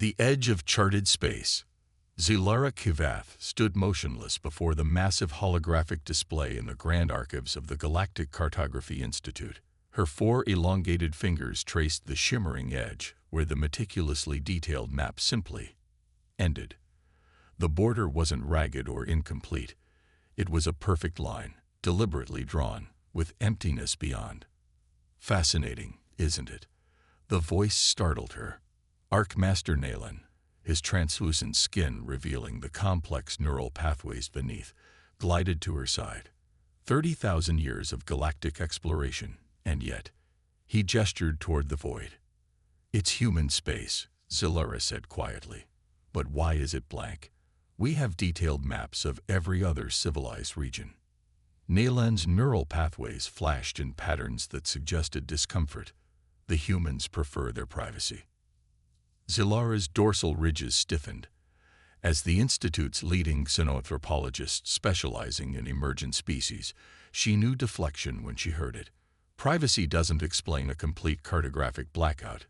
The edge of charted space. Zilara Kivath stood motionless before the massive holographic display in the Grand Archives of the Galactic Cartography Institute. Her four elongated fingers traced the shimmering edge where the meticulously detailed map simply ended. The border wasn't ragged or incomplete. It was a perfect line, deliberately drawn, with emptiness beyond. Fascinating, isn't it? The voice startled her. Arcmaster Nalan, his translucent skin revealing the complex neural pathways beneath, glided to her side. 30,000 years of galactic exploration, and yet, he gestured toward the void. It's human space, Zilara said quietly. But why is it blank? We have detailed maps of every other civilized region. Nalan's neural pathways flashed in patterns that suggested discomfort. The humans prefer their privacy. Zilara's dorsal ridges stiffened. As the Institute's leading xenoanthropologist specializing in emergent species, she knew deflection when she heard it. Privacy doesn't explain a complete cartographic blackout.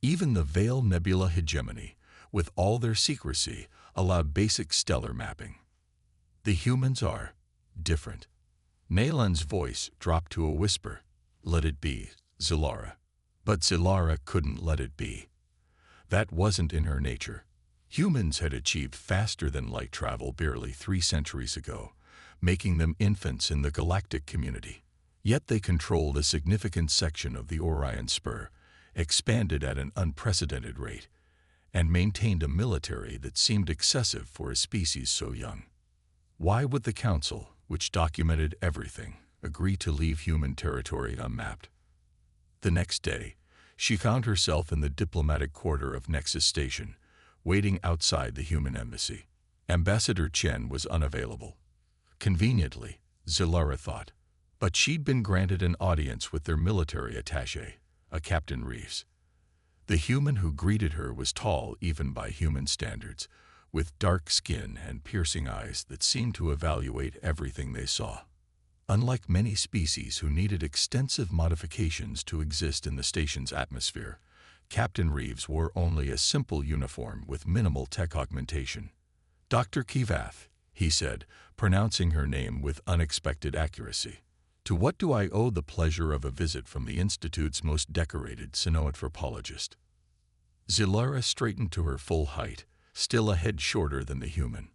Even the Veil Nebula hegemony, with all their secrecy, allowed basic stellar mapping. The humans are different. Nalan's voice dropped to a whisper. Let it be, Zilara. But Zilara couldn't let it be. That wasn't in her nature. Humans had achieved faster than light travel barely 3 centuries ago, making them infants in the galactic community. Yet they controlled a significant section of the Orion Spur, expanded at an unprecedented rate, and maintained a military that seemed excessive for a species so young. Why would the Council, which documented everything, agree to leave human territory unmapped? The next day, she found herself in the diplomatic quarter of Nexus Station, waiting outside the human embassy. Ambassador Chen was unavailable. Conveniently, Zilara thought. But she'd been granted an audience with their military attaché, a Captain Reeves. The human who greeted her was tall even by human standards, with dark skin and piercing eyes that seemed to evaluate everything they saw. Unlike many species who needed extensive modifications to exist in the station's atmosphere, Captain Reeves wore only a simple uniform with minimal tech augmentation. Dr. Kivath, he said, pronouncing her name with unexpected accuracy. To what do I owe the pleasure of a visit from the Institute's most decorated xenoanthropologist? Zilara straightened to her full height, still a head shorter than the human.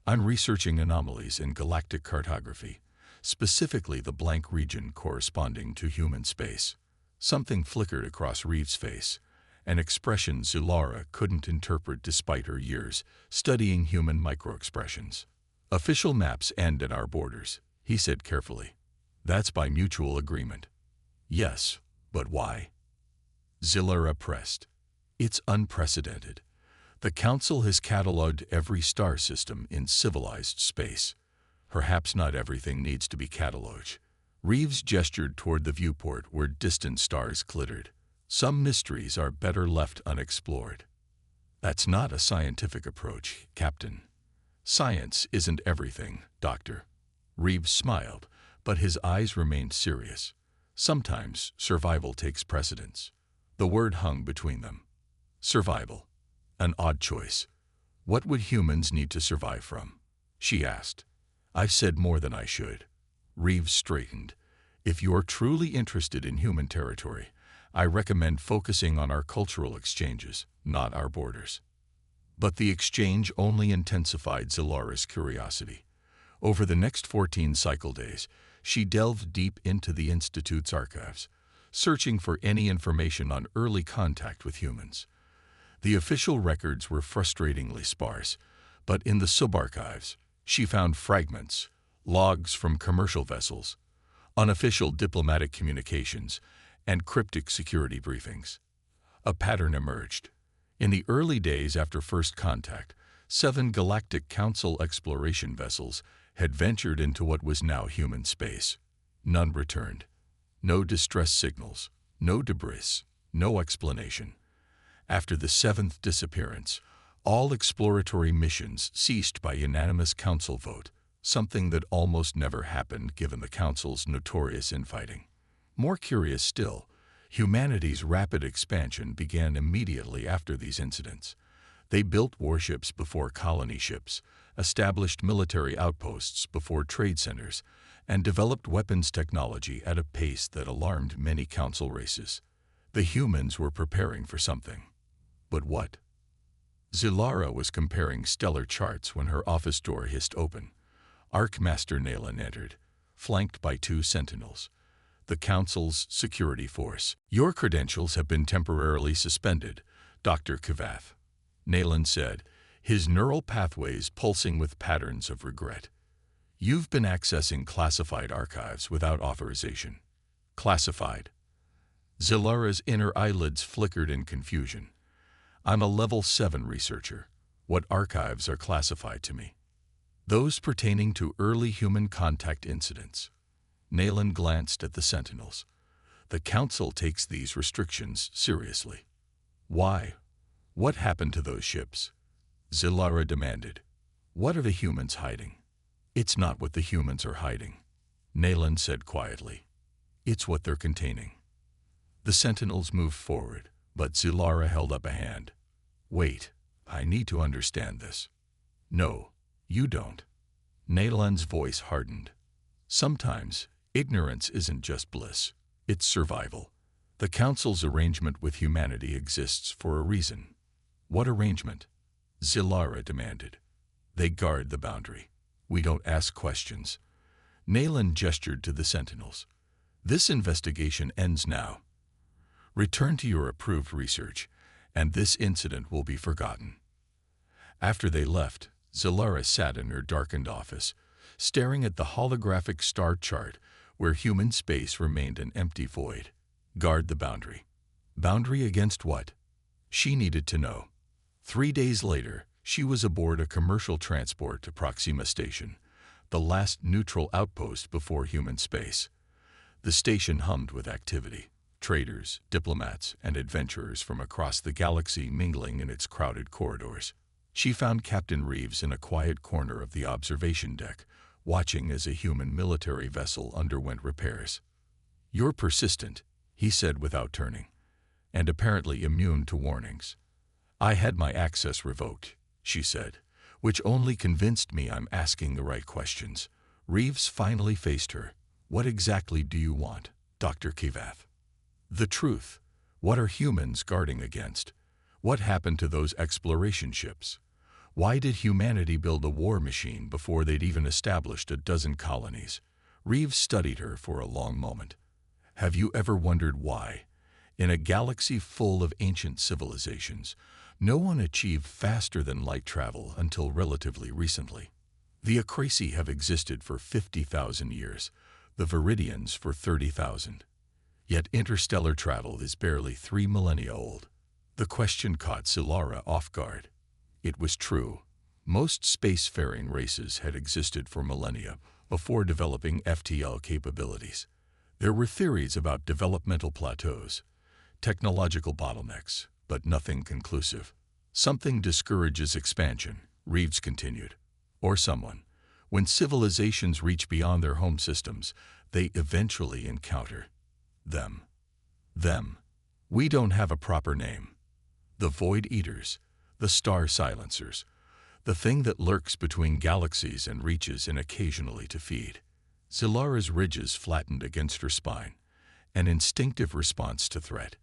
I'm researching anomalies in galactic cartography, specifically the blank region corresponding to human space. Something flickered across Reeves' face, an expression Zilara couldn't interpret despite her years studying human microexpressions. Official maps end at our borders, he said carefully. That's by mutual agreement. Yes, but why? Zilara pressed. It's unprecedented. The Council has catalogued every star system in civilized space. Perhaps not everything needs to be catalogued. Reeves gestured toward the viewport where distant stars glittered. Some mysteries are better left unexplored. That's not a scientific approach, Captain. Science isn't everything, Doctor. Reeves smiled, but his eyes remained serious. Sometimes survival takes precedence. The word hung between them. Survival. An odd choice. What would humans need to survive from? She asked. I've said more than I should. Reeves straightened. If you're truly interested in human territory, I recommend focusing on our cultural exchanges, not our borders. But the exchange only intensified Zilara's curiosity. Over the next 14 cycle days, she delved deep into the Institute's archives, searching for any information on early contact with humans. The official records were frustratingly sparse, but in the subarchives, she found fragments, logs from commercial vessels, unofficial diplomatic communications, and cryptic security briefings. A pattern emerged. In the early days after first contact, 7 Galactic Council exploration vessels had ventured into what was now human space. None returned. No distress signals, no debris, no explanation. After the 7th disappearance, all exploratory missions ceased by unanimous Council vote, something that almost never happened given the Council's notorious infighting. More curious still, humanity's rapid expansion began immediately after these incidents. They built warships before colony ships, established military outposts before trade centers, and developed weapons technology at a pace that alarmed many council races. The humans were preparing for something. But what? Zilara was comparing stellar charts when her office door hissed open. Arcmaster Naylan entered, flanked by 2 sentinels. The Council's security force. "Your credentials have been temporarily suspended, Dr. Kivath," Naylan said, his neural pathways pulsing with patterns of regret. "You've been accessing classified archives without authorization." Classified? Zilara's inner eyelids flickered in confusion. "I'm a level 7 researcher. What archives are classified to me?" "Those pertaining to early human contact incidents." Naylan glanced at the sentinels. "The Council takes these restrictions seriously." "Why? What happened to those ships?" Zilara demanded. "What are the humans hiding?" "It's not what the humans are hiding," Naylan said quietly. "It's what they're containing." The sentinels moved forward, but Zilara held up a hand. "Wait, I need to understand this." "No, you don't." Naylan's voice hardened. "Sometimes, ignorance isn't just bliss, it's survival. The Council's arrangement with humanity exists for a reason." "What arrangement?" Zilara demanded. "They guard the boundary. We don't ask questions." Naylan gestured to the sentinels. "This investigation ends now. Return to your approved research, and this incident will be forgotten." After they left, Zilara sat in her darkened office, staring at the holographic star chart where human space remained an empty void. Guard the boundary. Boundary against what? She needed to know. 3 days later, she was aboard a commercial transport to Proxima Station, the last neutral outpost before human space. The station hummed with activity. Traders, diplomats, and adventurers from across the galaxy mingling in its crowded corridors. She found Captain Reeves in a quiet corner of the observation deck, watching as a human military vessel underwent repairs. "You're persistent," he said without turning, "and apparently immune to warnings." "I had my access revoked," she said, "which only convinced me I'm asking the right questions." Reeves finally faced her. "What exactly do you want, Dr. Kivath?" "The truth. What are humans guarding against? What happened to those exploration ships? Why did humanity build a war machine before they'd even established a dozen colonies?" Reeves studied her for a long moment. "Have you ever wondered why, in a galaxy full of ancient civilizations, no one achieved faster than light travel until relatively recently? The Acraci have existed for 50,000 years, the Viridians for 30,000. Yet interstellar travel is barely 3 millennia old." The question caught Zilara off guard. It was true. Most spacefaring races had existed for millennia before developing FTL capabilities. There were theories about developmental plateaus, technological bottlenecks, but nothing conclusive. "Something discourages expansion," Reeves continued. "Or someone. When civilizations reach beyond their home systems, they eventually encounter them. Them. We don't have a proper name. The Void Eaters, the Star Silencers, the thing that lurks between galaxies and reaches in occasionally to feed." Zilara's ridges flattened against her spine, an instinctive response to threat.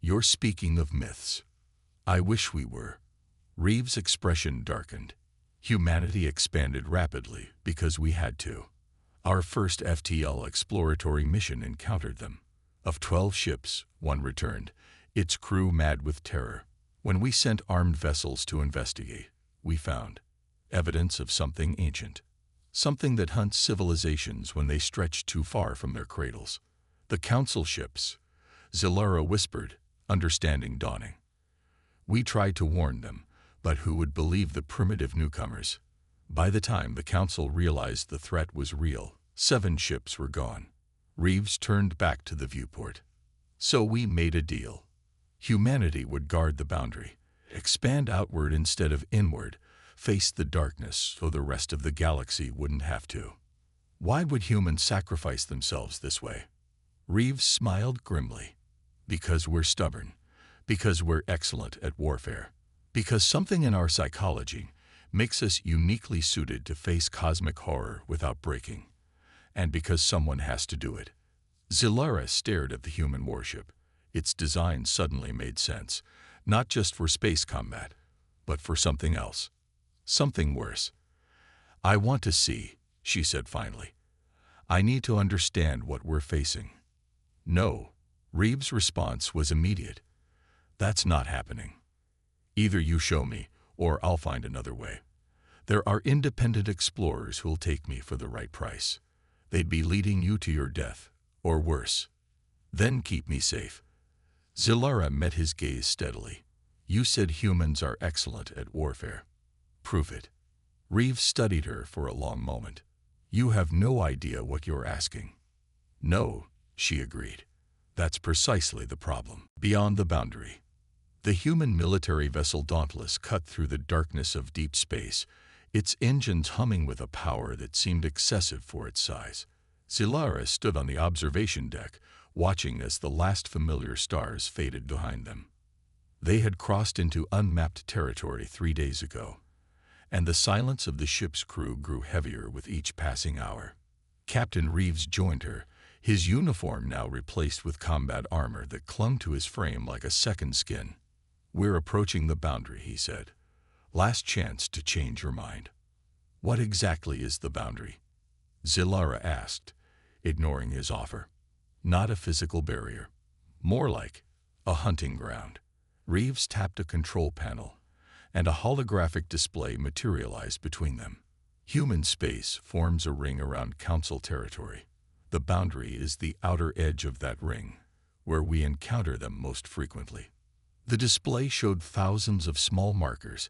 "You're speaking of myths." "I wish we were." Reeves' expression darkened. "Humanity expanded rapidly because we had to. Our first FTL exploratory mission encountered them. Of 12 ships, 1 returned, its crew mad with terror. When we sent armed vessels to investigate, we found evidence of something ancient. Something that hunts civilizations when they stretch too far from their cradles. The Council ships," Zilara whispered, understanding dawning. "We tried to warn them, but who would believe the primitive newcomers? By the time the Council realized the threat was real, 7 ships were gone." Reeves turned back to the viewport. "So we made a deal. Humanity would guard the boundary, expand outward instead of inward, face the darkness so the rest of the galaxy wouldn't have to. Why would humans sacrifice themselves this way?" Reeves smiled grimly. "Because we're stubborn. Because we're excellent at warfare. Because something in our psychology makes us uniquely suited to face cosmic horror without breaking, and because someone has to do it. Zilara stared at the human warship. Its design suddenly made sense, not just for space combat, but for something else. Something worse. "I want to see," she said finally. "I need to understand what we're facing." "No." Reeves' response was immediate. "That's not happening. Either you show me, or I'll find another way. There are independent explorers who'll take me for the right price. They'd be leading you to your death, or worse. Then keep me safe." Zilara met his gaze steadily. "You said humans are excellent at warfare. Prove it." Reeves studied her for a long moment. "You have no idea what you're asking." "No," she agreed. "That's precisely the problem." Beyond the boundary, the human military vessel Dauntless cut through the darkness of deep space, its engines humming with a power that seemed excessive for its size. Zilara stood on the observation deck, watching as the last familiar stars faded behind them. They had crossed into unmapped territory 3 days ago, and the silence of the ship's crew grew heavier with each passing hour. Captain Reeves joined her, his uniform now replaced with combat armor that clung to his frame like a second skin. "We're approaching the boundary," he said. "Last chance to change your mind." "What exactly is the boundary?" Zilara asked, ignoring his offer. "Not a physical barrier. More like a hunting ground." Reeves tapped a control panel, and a holographic display materialized between them. Human space forms a ring around Council territory. The boundary is the outer edge of that ring, where we encounter them most frequently. The display showed thousands of small markers,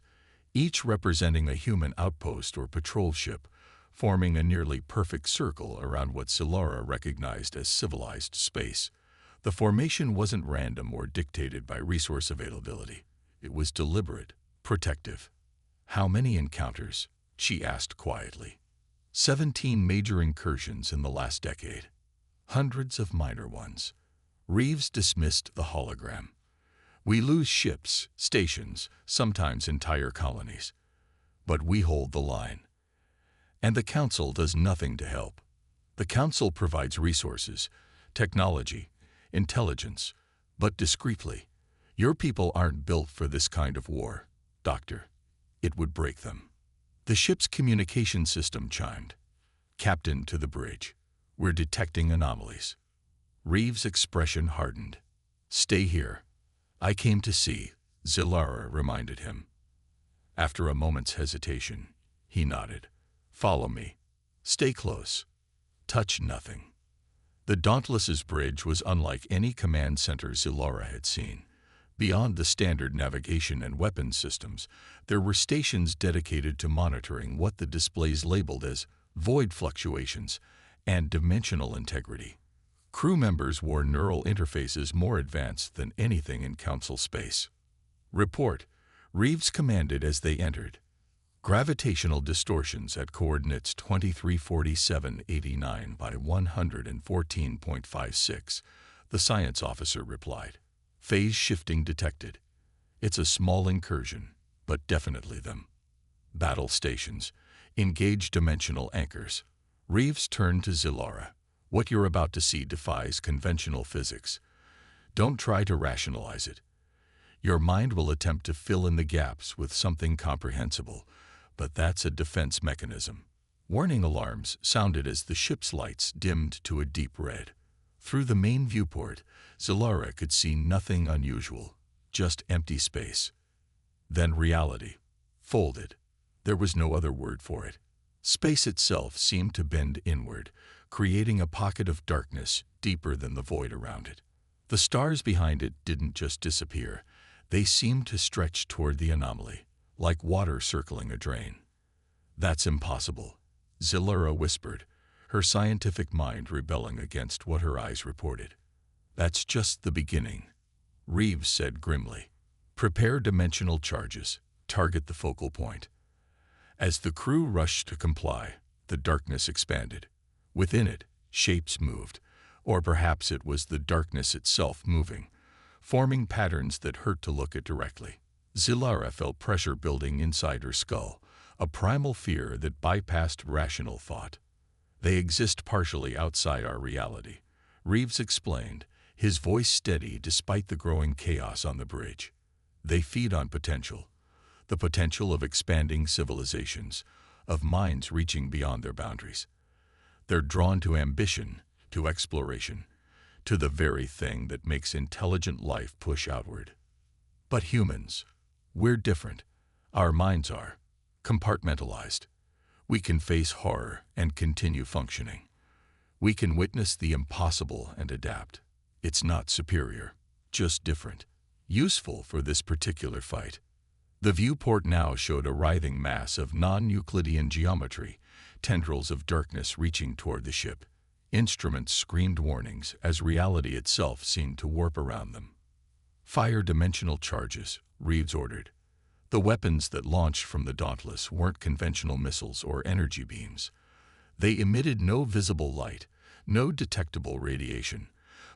each representing a human outpost or patrol ship, forming a nearly perfect circle around what Zilara recognized as civilized space. The formation wasn't random or dictated by resource availability. It was deliberate, protective. "How many encounters?" she asked quietly. 17 major incursions in the last decade. Hundreds of minor ones. Reeves dismissed the hologram. "We lose ships, stations, sometimes entire colonies. But we hold the line. And the Council does nothing to help. The Council provides resources, technology, intelligence, but discreetly. Your people aren't built for this kind of war, Doctor. It would break them." The ship's communication system chimed. "Captain to the bridge. We're detecting anomalies." Reeves' expression hardened. "Stay here. I came to see," Zilara reminded him. After a moment's hesitation, he nodded. "Follow me. Stay close. Touch nothing." The Dauntless's bridge was unlike any command center Zilara had seen. Beyond the standard navigation and weapons systems, there were stations dedicated to monitoring what the displays labeled as void fluctuations and dimensional integrity. Crew members wore neural interfaces more advanced than anything in Council space. "Report," Reeves commanded as they entered. "Gravitational distortions at coordinates 234789 by 114.56, the science officer replied. "Phase shifting detected. It's a small incursion, but definitely them." "Battle stations. Engage dimensional anchors." Reeves turned to Zilara. "What you're about to see defies conventional physics. Don't try to rationalize it. Your mind will attempt to fill in the gaps with something comprehensible, but that's a defense mechanism." Warning alarms sounded as the ship's lights dimmed to a deep red. Through the main viewport, Zilara could see nothing unusual, just empty space. Then reality folded. There was no other word for it. Space itself seemed to bend inward, creating a pocket of darkness deeper than the void around it. The stars behind it didn't just disappear. They seemed to stretch toward the anomaly, like water circling a drain. "That's impossible," Zilara whispered, her scientific mind rebelling against what her eyes reported. "That's just the beginning," Reeves said grimly. "Prepare dimensional charges. Target the focal point." As the crew rushed to comply, the darkness expanded. Within it, shapes moved, or perhaps it was the darkness itself moving, forming patterns that hurt to look at directly. Zilara felt pressure building inside her skull, a primal fear that bypassed rational thought. They exist partially outside our reality, Reeves explained, his voice steady despite the growing chaos on the bridge. They feed on potential, the potential of expanding civilizations, of minds reaching beyond their boundaries. They're drawn to ambition, to exploration, to the very thing that makes intelligent life push outward. But humans, we're different. Our minds are compartmentalized. We can face horror and continue functioning. We can witness the impossible and adapt. It's not superior, just different. Useful for this particular fight. The viewport now showed a writhing mass of non-Euclidean geometry, tendrils of darkness reaching toward the ship. Instruments screamed warnings as reality itself seemed to warp around them. Fire dimensional charges, Reeves ordered. The weapons that launched from the Dauntless weren't conventional missiles or energy beams. They emitted no visible light, no detectable radiation,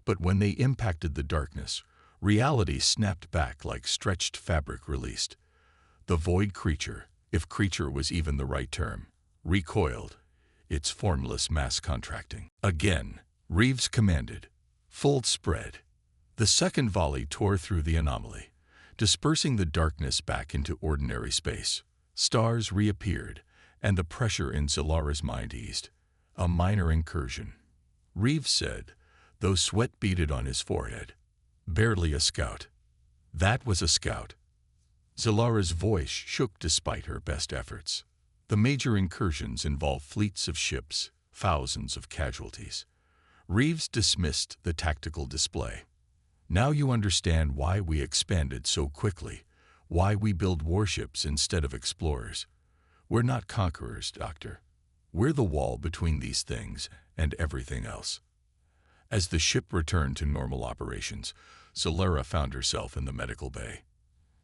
but when they impacted the darkness, reality snapped back like stretched fabric released. The void creature, if creature was even the right term, recoiled, its formless mass contracting. Again, Reeves commanded, full spread. The second volley tore through the anomaly, dispersing the darkness back into ordinary space. Stars reappeared, and the pressure in Zilara's mind eased. A minor incursion, Reeves said, though sweat beaded on his forehead. Barely a scout. That was a scout. Zilara's voice shook despite her best efforts. The major incursions involved fleets of ships, thousands of casualties. Reeves dismissed the tactical display. Now you understand why we expanded so quickly, why we build warships instead of explorers. We're not conquerors, Doctor. We're the wall between these things and everything else. As the ship returned to normal operations, Zilara found herself in the medical bay.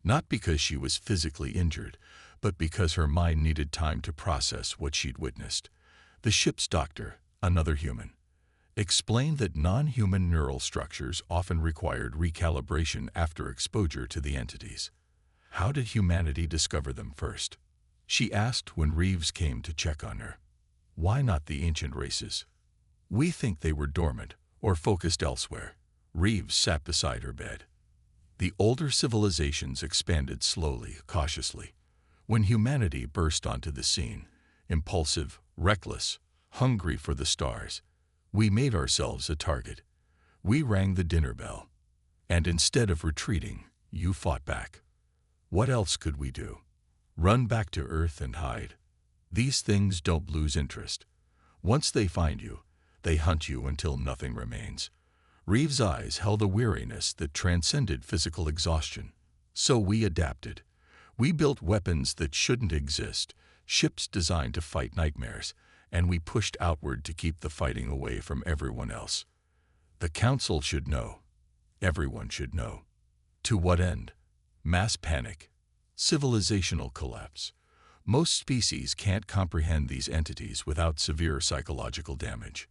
Not because she was physically injured, but because her mind needed time to process what she'd witnessed. The ship's doctor, another human, explained that non-human neural structures often required recalibration after exposure to the entities. How did humanity discover them first? She asked when Reeves came to check on her. Why not the ancient races? We think they were dormant or focused elsewhere. Reeves sat beside her bed. The older civilizations expanded slowly, cautiously. When humanity burst onto the scene, impulsive, reckless, hungry for the stars, we made ourselves a target. We rang the dinner bell. And instead of retreating, you fought back. What else could we do? Run back to Earth and hide? These things don't lose interest. Once they find you, they hunt you until nothing remains. Reeves' eyes held a weariness that transcended physical exhaustion. So we adapted. We built weapons that shouldn't exist, ships designed to fight nightmares, and we pushed outward to keep the fighting away from everyone else. The Council should know. Everyone should know. To what end? Mass panic. Civilizational collapse. Most species can't comprehend these entities without severe psychological damage.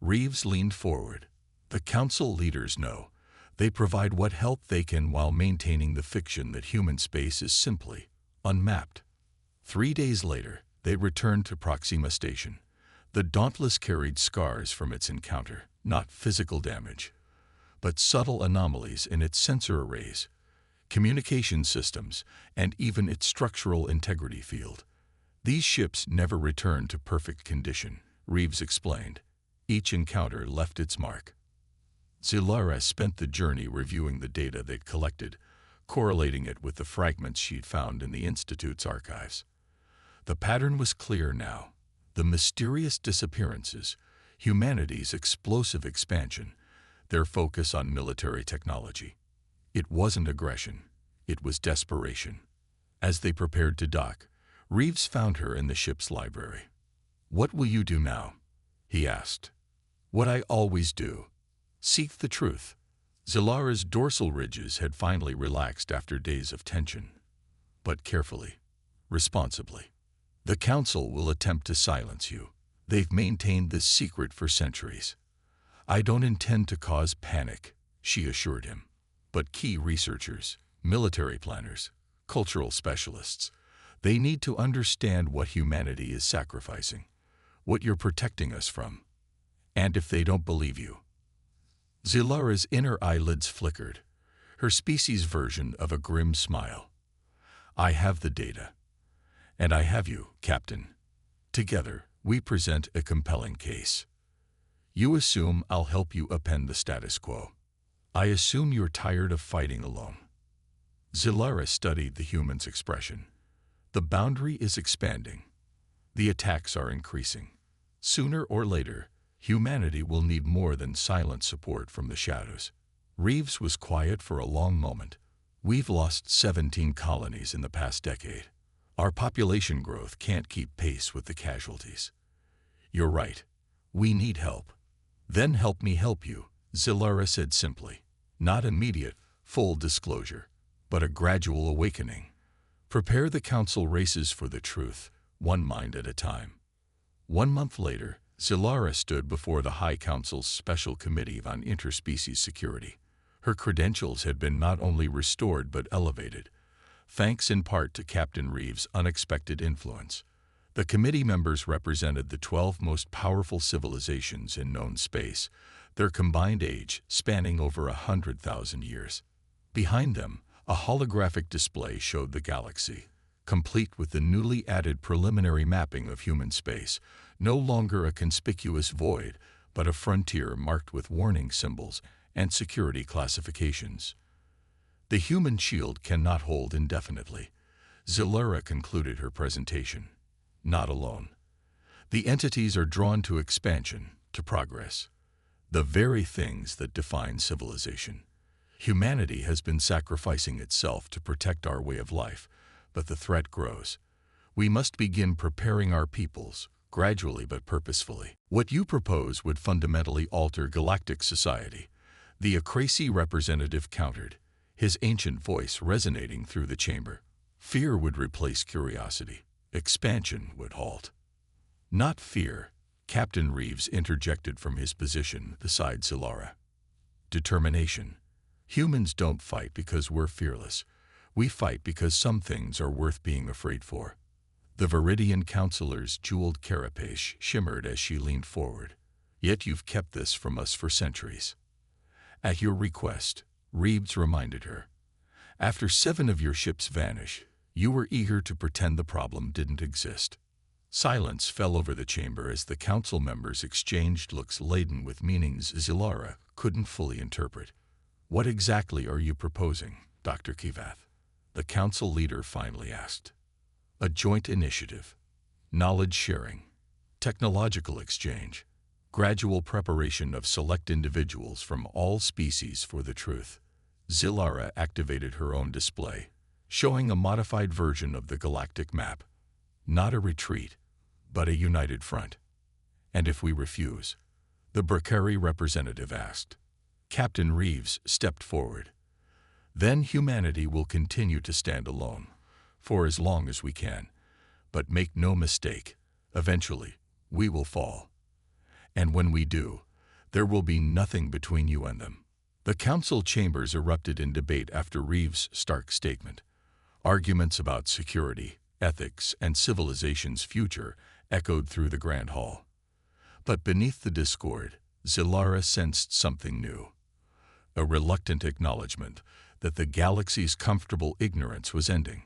Reeves leaned forward. The Council leaders know. They provide what help they can while maintaining the fiction that human space is simply unmapped. 3 days later, they returned to Proxima Station. The Dauntless carried scars from its encounter, not physical damage, but subtle anomalies in its sensor arrays, communication systems, and even its structural integrity field. These ships never returned to perfect condition, Reeves explained. Each encounter left its mark. Zilara spent the journey reviewing the data they'd collected, correlating it with the fragments she'd found in the Institute's archives. The pattern was clear now. The mysterious disappearances, humanity's explosive expansion, their focus on military technology. It wasn't aggression, it was desperation. As they prepared to dock, Reeves found her in the ship's library. "What will you do now?" he asked. "What I always do. Seek the truth." Zilara's dorsal ridges had finally relaxed after days of tension. But carefully, responsibly. The Council will attempt to silence you. They've maintained this secret for centuries. "I don't intend to cause panic," she assured him. "But key researchers, military planners, cultural specialists. They need to understand what humanity is sacrificing, what you're protecting us from. And if they don't believe you. Zilara's inner eyelids flickered, her species' version of a grim smile. I have the data. And I have you, Captain. Together, we present a compelling case. You assume I'll help you upend the status quo. I assume you're tired of fighting alone. Zilara studied the human's expression. The boundary is expanding. The attacks are increasing. Sooner or later, humanity will need more than silent support from the shadows. Reeves was quiet for a long moment. We've lost 17 colonies in the past decade. Our population growth can't keep pace with the casualties. You're right. We need help. Then help me help you, Zilara said simply. Not immediate, full disclosure, but a gradual awakening. Prepare the council races for the truth, one mind at a time. 1 month later, Zilara stood before the High Council's Special Committee on Interspecies Security. Her credentials had been not only restored but elevated, thanks in part to Captain Reeves' unexpected influence. The committee members represented the 12 most powerful civilizations in known space, their combined age spanning over 100,000 years. Behind them, a holographic display showed the galaxy, complete with the newly added preliminary mapping of human space, no longer a conspicuous void, but a frontier marked with warning symbols and security classifications. The human shield cannot hold indefinitely. Zilara concluded her presentation. Not alone. The entities are drawn to expansion, to progress. The very things that define civilization. Humanity has been sacrificing itself to protect our way of life, but the threat grows. We must begin preparing our peoples, gradually but purposefully. What you propose would fundamentally alter galactic society, the Acracy representative countered, his ancient voice resonating through the chamber. Fear would replace curiosity. Expansion would halt. Not fear, Captain Reeves interjected from his position beside Zilara. Determination. Humans don't fight because we're fearless. We fight because some things are worth being afraid for. The Viridian counselor's jeweled carapace shimmered as she leaned forward. Yet you've kept this from us for centuries. At your request, Reeves reminded her. After 7 of your ships vanished, you were eager to pretend the problem didn't exist. Silence fell over the chamber as the council members exchanged looks laden with meanings Zilara couldn't fully interpret. What exactly are you proposing, Dr. Kivath? The council leader finally asked. A joint initiative, knowledge sharing, technological exchange, gradual preparation of select individuals from all species for the truth. Zilara activated her own display, showing a modified version of the galactic map. Not a retreat, but a united front. And if we refuse? The Bracari representative asked. Captain Reeves stepped forward. Then humanity will continue to stand alone, for as long as we can. But make no mistake, eventually, we will fall. And when we do, there will be nothing between you and them. The council chambers erupted in debate after Reeves' stark statement. Arguments about security, ethics, and civilization's future echoed through the Grand Hall. But beneath the discord, Zilara sensed something new. A reluctant acknowledgement that the galaxy's comfortable ignorance was ending.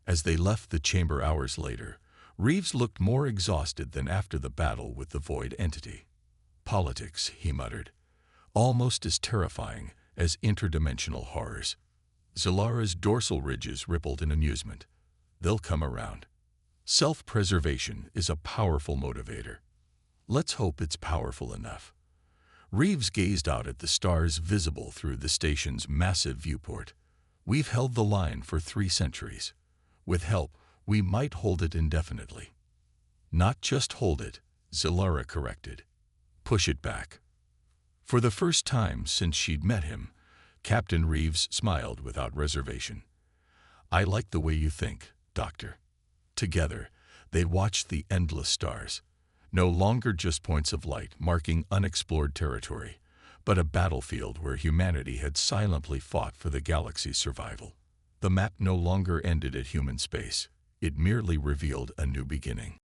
As they left the chamber hours later, Reeves looked more exhausted than after the battle with the void entity. Politics, he muttered, almost as terrifying as interdimensional horrors. Zilara's dorsal ridges rippled in amusement. They'll come around. Self-preservation is a powerful motivator. Let's hope it's powerful enough. Reeves gazed out at the stars visible through the station's massive viewport. We've held the line for 3 centuries. With help, we might hold it indefinitely. Not just hold it, Zilara corrected. Push it back. For the first time since she'd met him, Captain Reeves smiled without reservation. I like the way you think, Doctor. Together, they watched the endless stars. No longer just points of light marking unexplored territory, but a battlefield where humanity had silently fought for the galaxy's survival. The map no longer ended at human space. It merely revealed a new beginning.